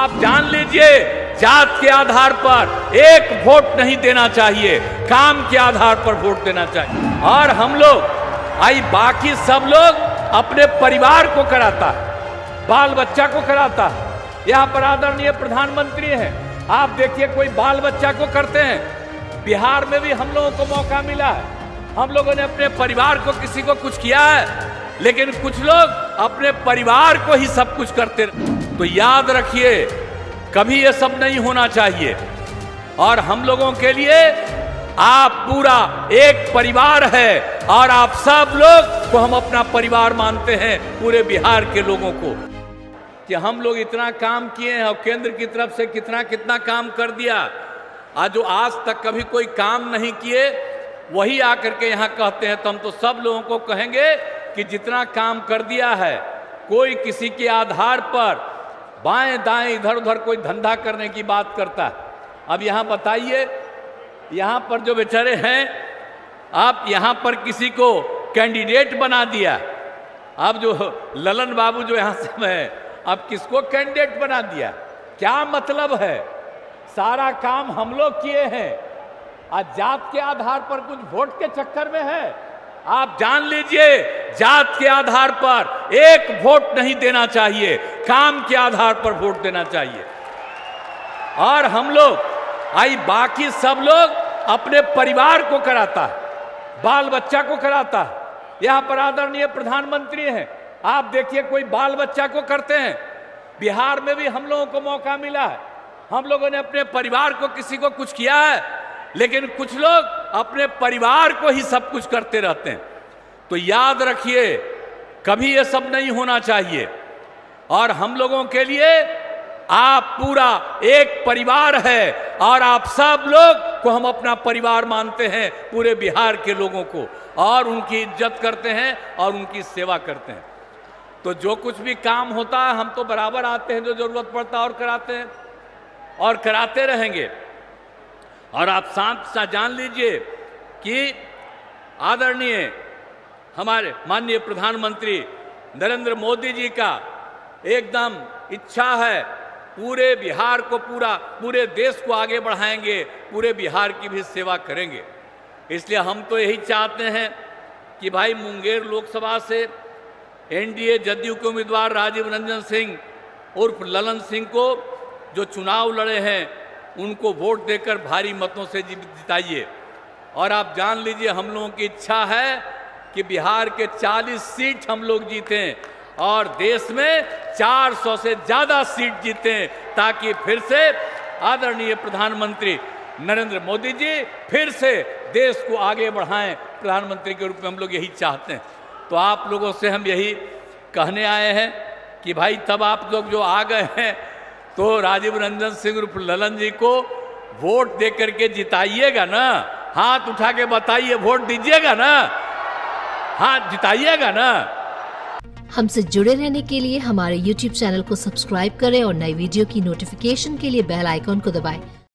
आप जान लीजिए, जात के आधार पर एक वोट नहीं देना चाहिए, काम के आधार पर वोट देना चाहिए। और हम लोग बाकी सब लोग अपने परिवार को कराता है, बाल बच्चा को कराता है। यहाँ पर आदरणीय प्रधानमंत्री हैं, आप देखिए कोई बाल बच्चा को करते हैं। बिहार में भी हम लोगों को मौका मिला है, हम लोगों ने अपने परिवार को किसी को कुछ किया है, लेकिन कुछ लोग अपने परिवार को ही सब कुछ करते। तो याद रखिए, कभी ये सब नहीं होना चाहिए। और हम लोगों के लिए आप पूरा एक परिवार है और आप सब लोग को हम अपना परिवार मानते हैं, पूरे बिहार के लोगों को। कि हम लोग इतना काम किए हैं और केंद्र की तरफ से कितना कितना काम कर दिया। आज जो आज तक कभी कोई काम नहीं किए वही आकर के यहाँ कहते हैं, तो हम तो सब लोगों को कहेंगे कि जितना काम कर दिया है, कोई किसी के आधार पर बाएं दाएं इधर उधर कोई धंधा करने की बात करता है। अब यहाँ बताइए, यहाँ पर जो बेचारे हैं, आप यहाँ पर किसी को कैंडिडेट बना दिया। अब जो ललन बाबू जो यहाँ से है, अब किसको कैंडिडेट बना दिया? क्या मतलब है? सारा काम हम लोग किए हैं, आज जात के आधार पर कुछ वोट के चक्कर में है। आप जान लीजिए, जात के आधार पर एक वोट नहीं देना चाहिए, काम के आधार पर वोट देना चाहिए। और हम लोग बाकी सब लोग अपने परिवार को कराता है, बाल बच्चा को कराता है। यहाँ पर आदरणीय प्रधानमंत्री हैं, आप देखिए कोई बाल बच्चा को करते हैं। बिहार में भी हम लोगों को मौका मिला है, हम लोगों ने अपने परिवार को किसी को कुछ किया है, लेकिन कुछ लोग अपने परिवार को ही सब कुछ करते रहते हैं। तो याद रखिए, कभी ये सब नहीं होना चाहिए। और हम लोगों के लिए आप पूरा एक परिवार है और आप सब लोग को हम अपना परिवार मानते हैं, पूरे बिहार के लोगों को, और उनकी इज्जत करते हैं और उनकी सेवा करते हैं। तो जो कुछ भी काम होता है, हम तो बराबर आते हैं, जो जरूरत पड़ता है और कराते हैं और कराते रहेंगे। और आप साथ जान लीजिए कि आदरणीय हमारे माननीय प्रधानमंत्री नरेंद्र मोदी जी का एकदम इच्छा है, पूरे बिहार को पूरे देश को आगे बढ़ाएंगे, पूरे बिहार की भी सेवा करेंगे। इसलिए हम तो यही चाहते हैं कि भाई मुंगेर लोकसभा से एनडीए जदयू के उम्मीदवार राजीव रंजन सिंह उर्फ ललन सिंह को जो चुनाव लड़े हैं, उनको वोट देकर भारी मतों से जिताइए। और आप जान लीजिए, हम लोगों की इच्छा है कि बिहार के 40 सीट हम लोग जीतें और देश में 400 से ज़्यादा सीट जीतें, ताकि फिर से आदरणीय प्रधानमंत्री नरेंद्र मोदी जी फिर से देश को आगे बढ़ाएं। प्रधानमंत्री के रूप में हम लोग यही चाहते हैं। तो आप लोगों से हम यही कहने आए हैं कि भाई, तब आप लोग जो आ गए हैं, तो राजीव रंजन सिंह उर्फ ललन जी को वोट दे करके जिताइएगा ना। हाथ उठा के बताइए, वोट दीजिएगा ना, हाथ जिताइएगा ना। हमसे जुड़े रहने के लिए हमारे YouTube चैनल को सब्सक्राइब करें और नई वीडियो की नोटिफिकेशन के लिए बेल आइकॉन को दबाएं।